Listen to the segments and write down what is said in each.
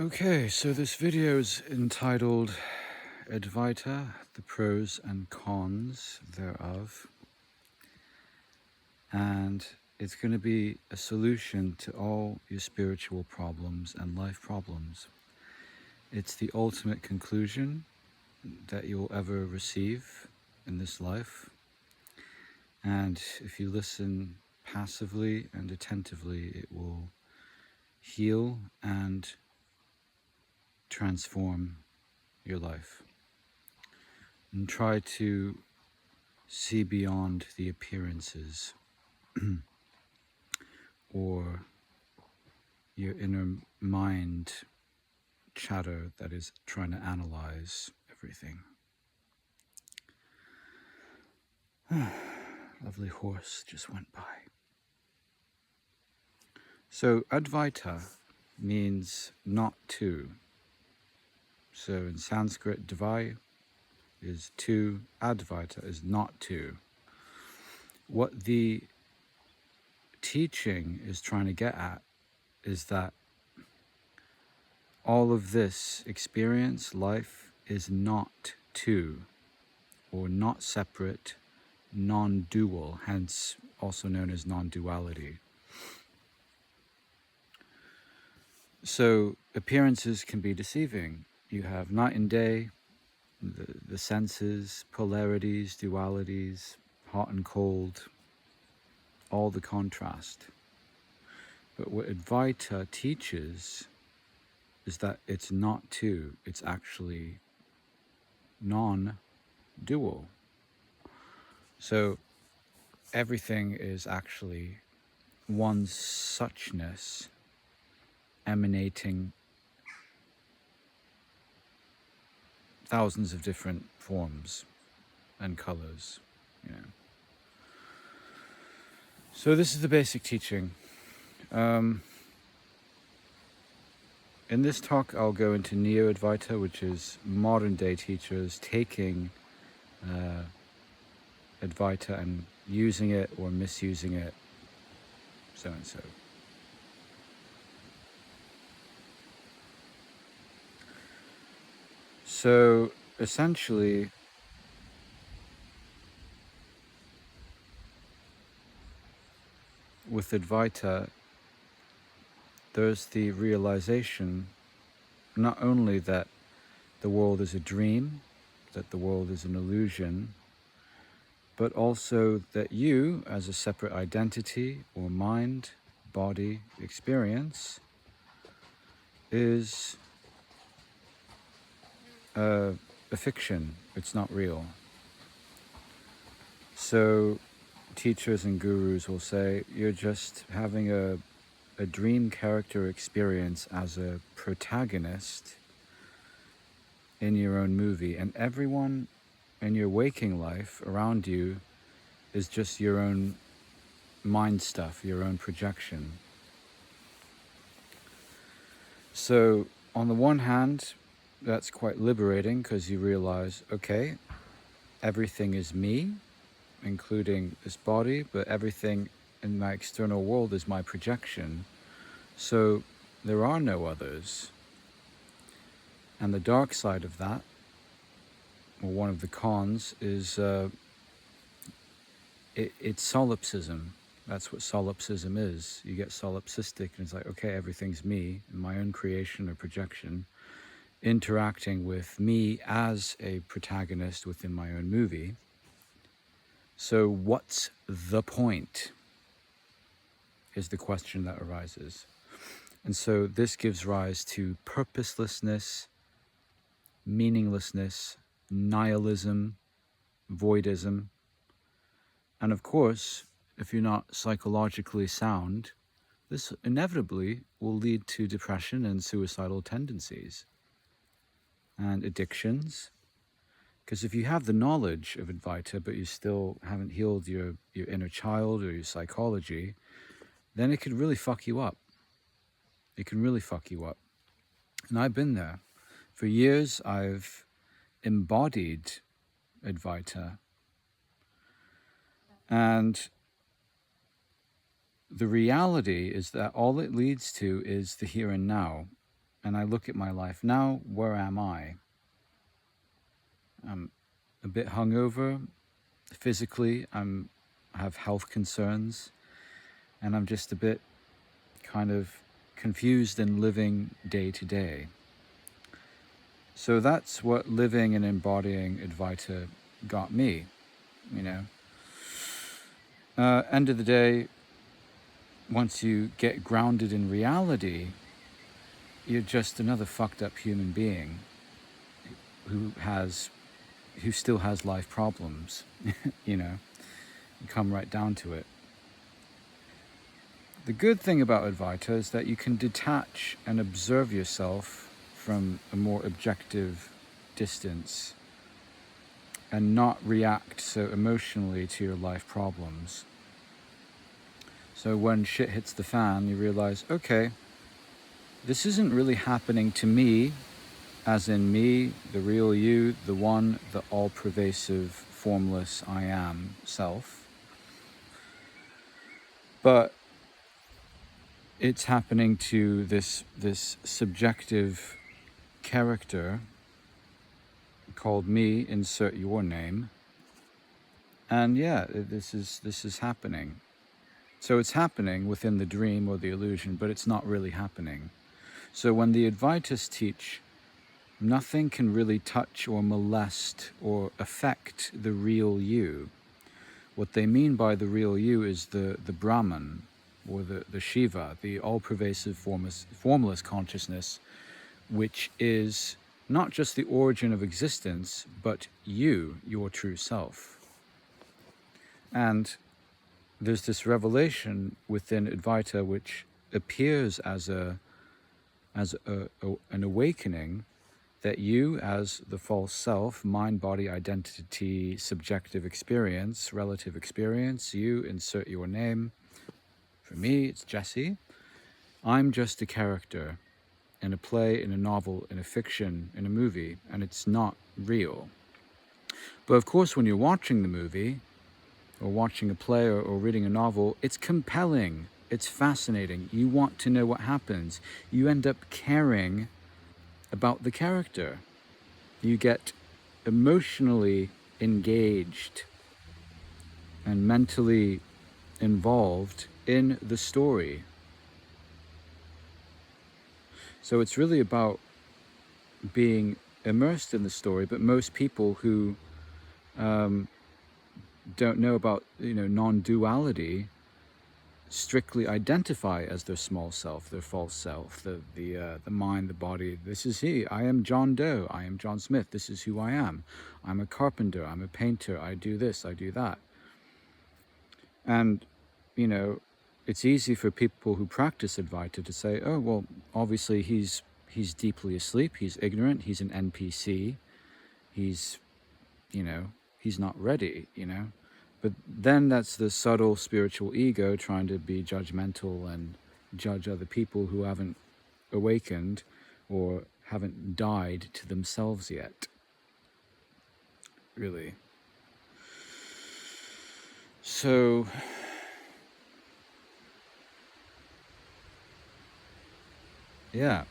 Okay, so this video is entitled Advaita, the pros and cons thereof, and it's going to be a solution to all your spiritual problems and life problems. It's the ultimate conclusion that you'll ever receive in this life, and if you listen passively and attentively, it will heal and transform your life. And try to see beyond the appearances or your inner mind chatter that is trying to analyze everything. Lovely horse just went by. So Advaita means not two. So in Sanskrit, Dvai is two, Advaita is not two. What the teaching is trying to get at is that all of this experience, life, is not two, or not separate, non-dual, hence also known as non-duality. So appearances can be deceiving. You have night and day, the senses, polarities, dualities, hot and cold, all the contrast. But what Advaita teaches is that it's not two, it's actually non-dual. So everything is actually one suchness emanating thousands of different forms and colors, you know. So this is the basic teaching. In this talk, I'll go into Neo-Advaita, which is modern day teachers taking Advaita and using it or misusing it, so and so. So essentially, with Advaita, there's the realization not only that the world is a dream, that the world is an illusion, but also that you, as a separate identity or mind, body, experience, is a fiction. It's not real. So teachers and gurus will say you're just having a dream character experience as a protagonist in your own movie, and everyone in your waking life around you is just your own mind stuff, your own projection. So on the one hand, that's quite liberating because you realize, okay, everything is me, including this body, but everything in my external world is my projection. So there are no others. And the dark side of that, or one of the cons, is it's solipsism. That's what solipsism is. You get solipsistic and it's like, okay, everything's me, my own creation or projection, interacting with me as a protagonist within my own movie. So what's the point is the question that arises. And so this gives rise to purposelessness, meaninglessness, nihilism, voidism. And of course, if you're not psychologically sound, this inevitably will lead to depression and suicidal tendencies and addictions. Because if you have the knowledge of Advaita, but you still haven't healed your inner child or your psychology, then it could really fuck you up. It can really fuck you up. And I've been there. For years, I've embodied Advaita. And the reality is that all it leads to is the here and now. and I look at my life now, where am I? I'm a bit hungover. Physically, I have health concerns, and I'm just a bit kind of confused and living day to day. So that's what living and embodying Advaita got me, you know. End of the day, once you get grounded in reality, you're just another fucked up human being who still has life problems, you know. You come right down to it. The good thing about Advaita is that you can detach and observe yourself from a more objective distance and not react so emotionally to your life problems. So when shit hits the fan, you realize, okay, this isn't really happening to me, as in me, the real you, the one, the all-pervasive, formless I am self. But it's happening to this subjective character called me, insert your name. And yeah, this is happening. So it's happening within the dream or the illusion, but it's not really happening. So when the Advaitas teach, nothing can really touch or molest or affect the real you. What they mean by the real you is the Brahman, or the Shiva, the all-pervasive formless consciousness, which is not just the origin of existence, but you, your true self. And there's this revelation within Advaita which appears as an awakening that you, as the false self, mind, body, identity, subjective experience, relative experience, you, insert your name. For me, it's Jesse. I'm just a character in a play, in a novel, in a fiction, in a movie, and it's not real. But of course, when you're watching the movie, or watching a play, or reading a novel, it's compelling, it's fascinating. You want to know what happens. You end up caring about the character. You get emotionally engaged and mentally involved in the story. So it's really about being immersed in the story, but most people who don't know about, non-duality strictly identify as their small self, their false self, the mind, the body. This is he. I am John Doe. I am John Smith. This is who I am. I'm a carpenter. I'm a painter. I do this. I do that. And, it's easy for people who practice Advaita to say, oh, well, obviously he's deeply asleep. He's ignorant. He's an NPC. He's not ready, But then that's the subtle spiritual ego trying to be judgmental and judge other people who haven't awakened or haven't died to themselves yet. Really. So, yeah.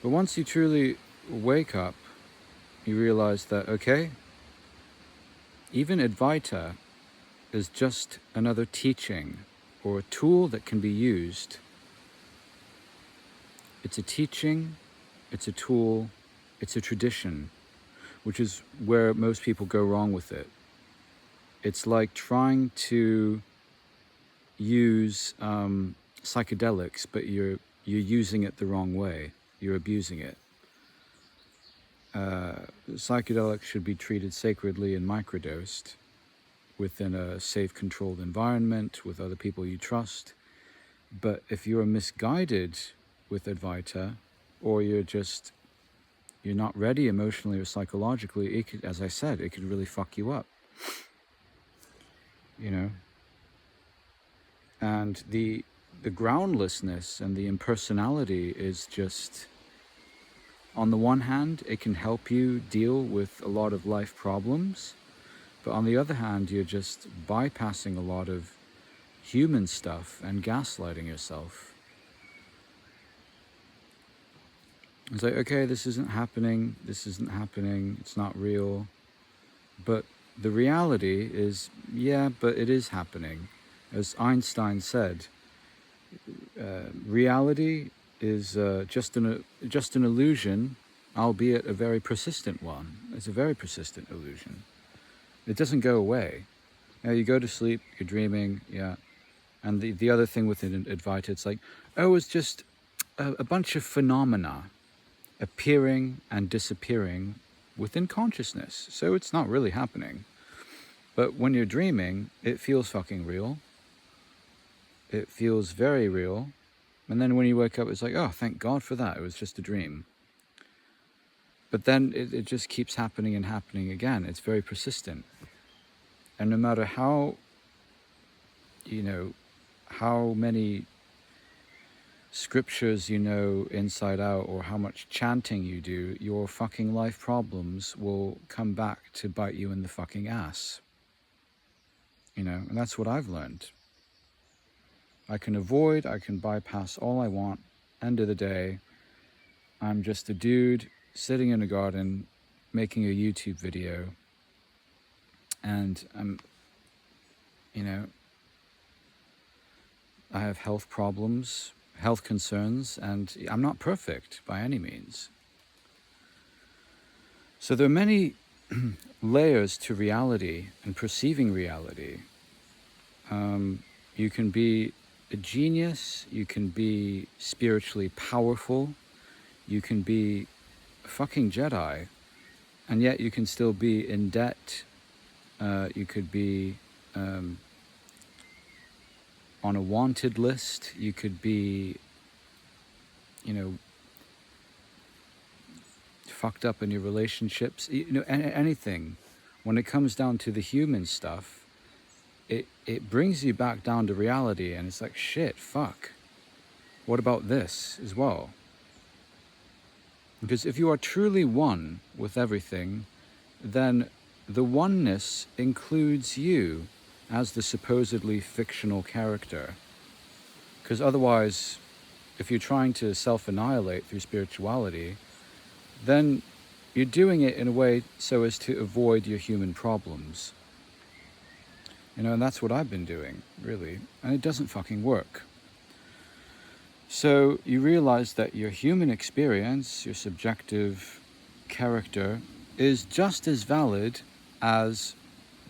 But once you truly wake up, you realize that, okay, even Advaita is just another teaching or a tool that can be used. It's a teaching, it's a tool, it's a tradition, which is where most people go wrong with it. It's like trying to use psychedelics, but you're using it the wrong way. You're abusing it. Psychedelics should be treated sacredly and microdosed within a safe, controlled environment with other people you trust. But if you're misguided with Advaita, or you're not ready emotionally or psychologically, it could, as I said, it could really fuck you up. And the groundlessness and the impersonality is just, on the one hand, it can help you deal with a lot of life problems, but on the other hand, you're just bypassing a lot of human stuff and gaslighting yourself. It's like, okay, this isn't happening, it's not real. But the reality is, yeah, but it is happening. As Einstein said, reality is just an illusion, albeit a very persistent one. It's a very persistent illusion. It doesn't go away. Now, you go to sleep, you're dreaming, yeah. And the other thing within Advaita, it's like, oh, it's just a bunch of phenomena appearing and disappearing within consciousness. So it's not really happening. But when you're dreaming, it feels fucking real. It feels very real. And then when you wake up, it's like, oh, thank God for that. It was just a dream. But then it just keeps happening and happening again. It's very persistent. And no matter how, how many scriptures you know inside out, or how much chanting you do, your fucking life problems will come back to bite you in the fucking ass. And that's what I've learned. I can avoid, I can bypass all I want. End of the day, I'm just a dude sitting in a garden making a YouTube video, and I have health problems, health concerns, and I'm not perfect by any means. So there are many layers to reality and perceiving reality. You can be a genius, you can be spiritually powerful, you can be a fucking Jedi, and yet you can still be in debt. You could be on a wanted list. You could be, fucked up in your relationships. Anything. When it comes down to the human stuff, it brings you back down to reality, and it's like, shit, fuck. What about this as well? Because if you are truly one with everything, then the oneness includes you as the supposedly fictional character. Because otherwise, if you're trying to self-annihilate through spirituality, then you're doing it in a way so as to avoid your human problems. And that's what I've been doing, really. And it doesn't fucking work. So you realize that your human experience, your subjective character, is just as valid as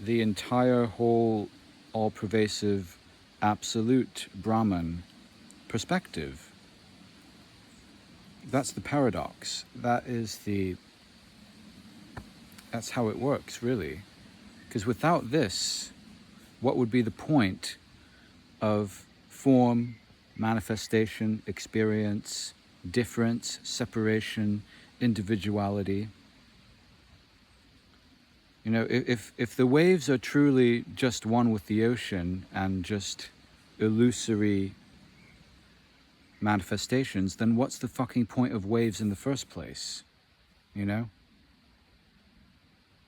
the entire whole, all-pervasive, absolute Brahman perspective. That's the paradox. That's how it works, really. Because without this, what would be the point of form, manifestation, experience, difference, separation, individuality? If the waves are truly just one with the ocean and just illusory manifestations, then what's the fucking point of waves in the first place? There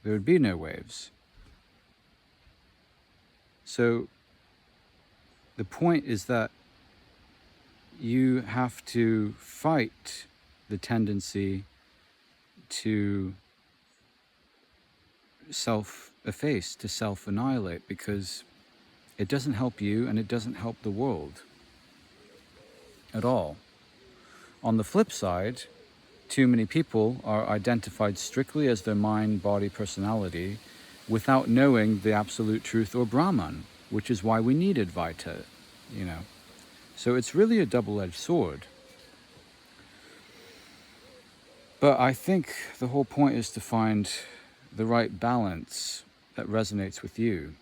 would be no waves. So the point is that you have to fight the tendency to self-efface, to self-annihilate, because it doesn't help you and it doesn't help the world at all. On the flip side, too many people are identified strictly as their mind, body, personality, without knowing the absolute truth or Brahman, which is why we need Advaita, So it's really a double-edged sword. But I think the whole point is to find the right balance that resonates with you.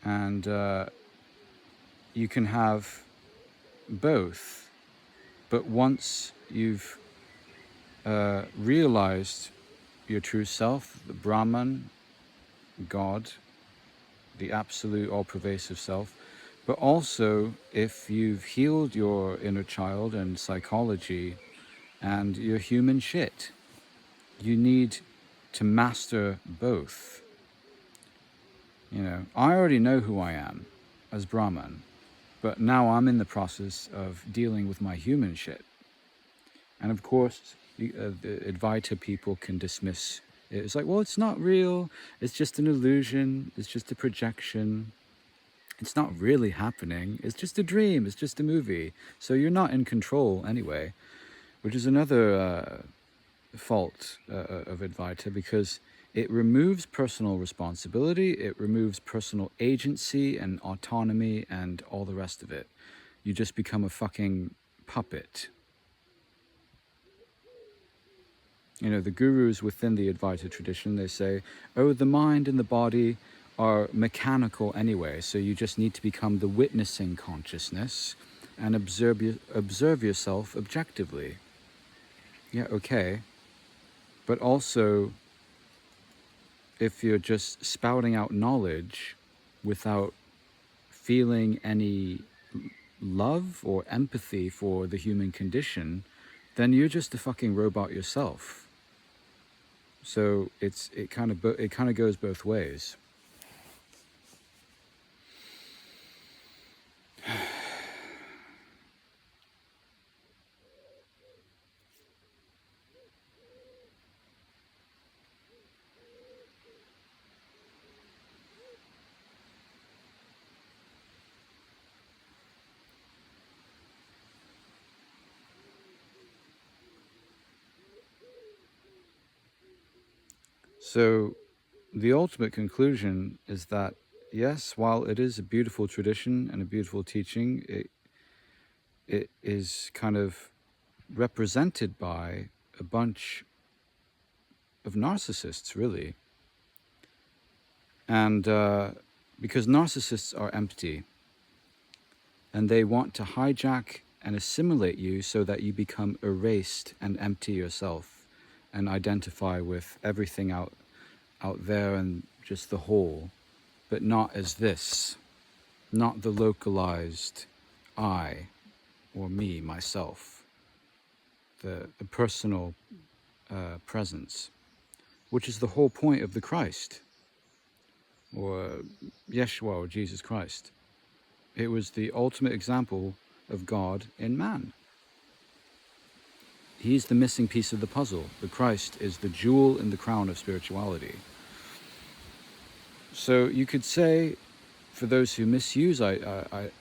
And you can have both. But once you've realized your true self, the Brahman, God, the absolute all-pervasive self, but also if you've healed your inner child and psychology and your human shit, you need to master both. I already know who I am. as Brahman. But now I'm in the process of dealing with my human shit. And of course, the Advaita people can dismiss it. It's like, well, it's not real. It's just an illusion. It's just a projection. It's not really happening. It's just a dream. It's just a movie. So you're not in control anyway, which is another fault of Advaita, because it removes personal responsibility. It removes personal agency and autonomy and all the rest of it. You just become a fucking puppet. You know, the gurus within the Advaita tradition, they say, oh, the mind and the body are mechanical anyway, so you just need to become the witnessing consciousness and observe yourself objectively. Yeah, okay. But also, if you're just spouting out knowledge without feeling any love or empathy for the human condition, then you're just a fucking robot yourself. So it kind of goes both ways. So the ultimate conclusion is that, yes, while it is a beautiful tradition and a beautiful teaching, it is kind of represented by a bunch of narcissists, really. And because narcissists are empty, and they want to hijack and assimilate you so that you become erased and empty yourself and identify with everything out there and just the whole, but not as this, not the localized I or me, myself, the personal presence, which is the whole point of the Christ, or Yeshua, or Jesus Christ. It was the ultimate example of God in man. He's the missing piece of the puzzle. The Christ is the jewel in the crown of spirituality. So you could say, for those who misuse Advaita,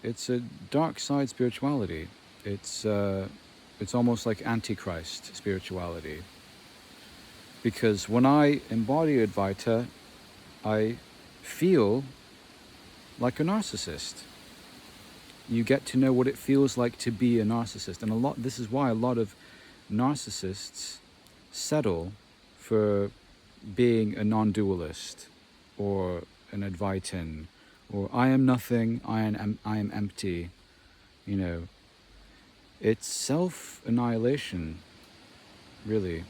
it's a dark side spirituality. It's almost like Antichrist spirituality. Because when I embody Advaita, I feel like a narcissist. You get to know what it feels like to be a narcissist. And this is why a lot of narcissists settle for being a non-dualist or an Advaitin, or I am nothing, I am empty. You know, it's self-annihilation, really.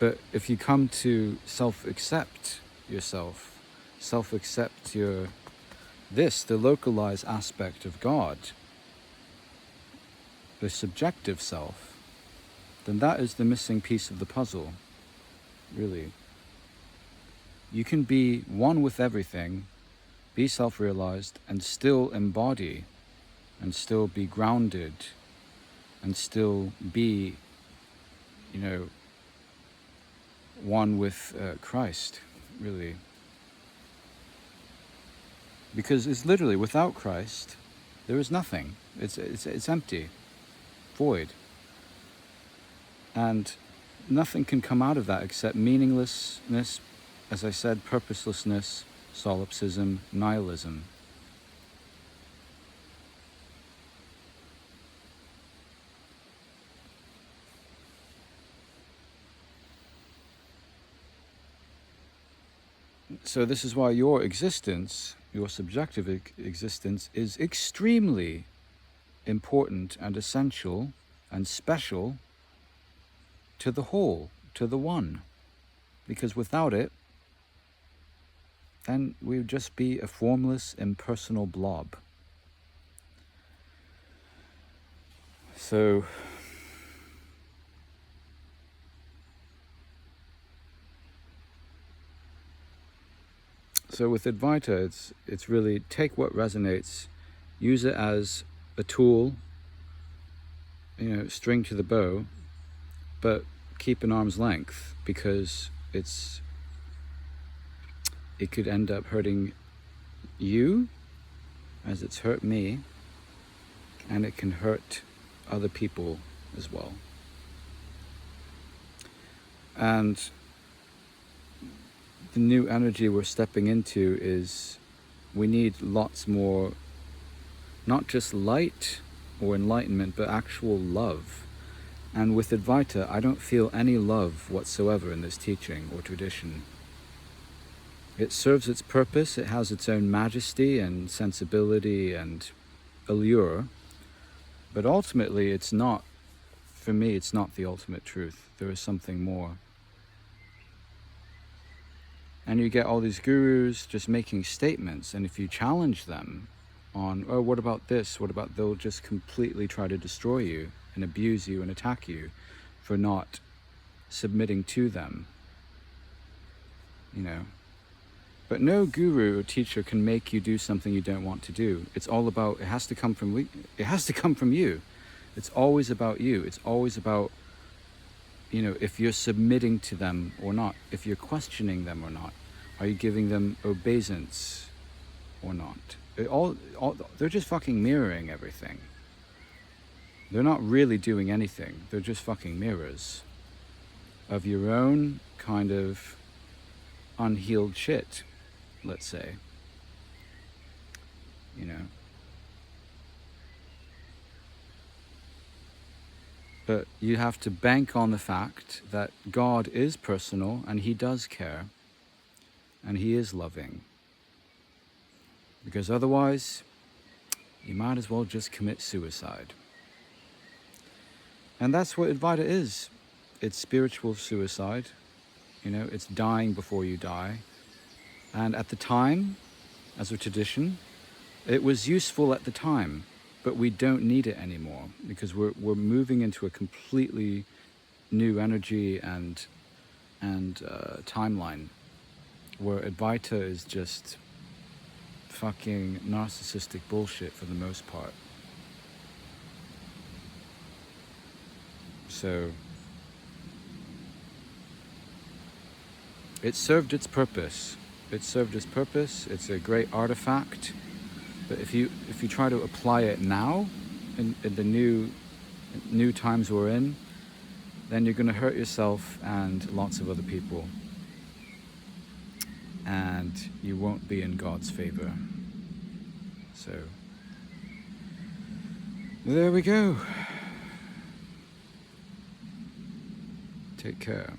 But if you come to self-accept yourself, self-accept the localized aspect of God, the subjective self, then that is the missing piece of the puzzle, really. You can be one with everything, be self-realized, and still embody, and still be grounded, and still be, one with Christ, really. Because it's literally, without Christ, there is nothing. It's empty, void. And nothing can come out of that except meaninglessness, as I said, purposelessness, solipsism, nihilism. So this is why your existence, your subjective existence, is extremely important and essential and special to the whole, to the one. Because without it, then we would just be a formless, impersonal blob. So So with Advaita, it's really take what resonates, use it as a tool, string to the bow, but keep an arm's length, because it could end up hurting you as it's hurt me, and it can hurt other people as well. And the new energy we're stepping into is we need lots more, not just light or enlightenment, but actual love. And with Advaita, I don't feel any love whatsoever in this teaching or tradition. It serves its purpose, it has its own majesty and sensibility and allure, but ultimately it's not, for me, it's not the ultimate truth. There is something more. And you get all these gurus just making statements, and if you challenge them on, oh, what about this, what about, they'll just completely try to destroy you and abuse you and attack you for not submitting to them, But no guru or teacher can make you do something you don't want to do. It's all about, it has to come from you. It's always about you. It's always about, if you're submitting to them or not, if you're questioning them or not, are you giving them obeisance or not? They're just fucking mirroring everything. They're not really doing anything. They're just fucking mirrors of your own kind of unhealed shit, let's say. But you have to bank on the fact that God is personal and he does care and he is loving. Because otherwise, you might as well just commit suicide. And that's what Advaita is. It's spiritual suicide. It's dying before you die. And at the time, as a tradition, it was useful at the time, but we don't need it anymore, because we're moving into a completely new energy and timeline where Advaita is just fucking narcissistic bullshit for the most part. So it served its purpose. It's a great artifact. But if you try to apply it now, in the new times we're in, then you're going to hurt yourself and lots of other people. And you won't be in God's favor. So, there we go. Take care.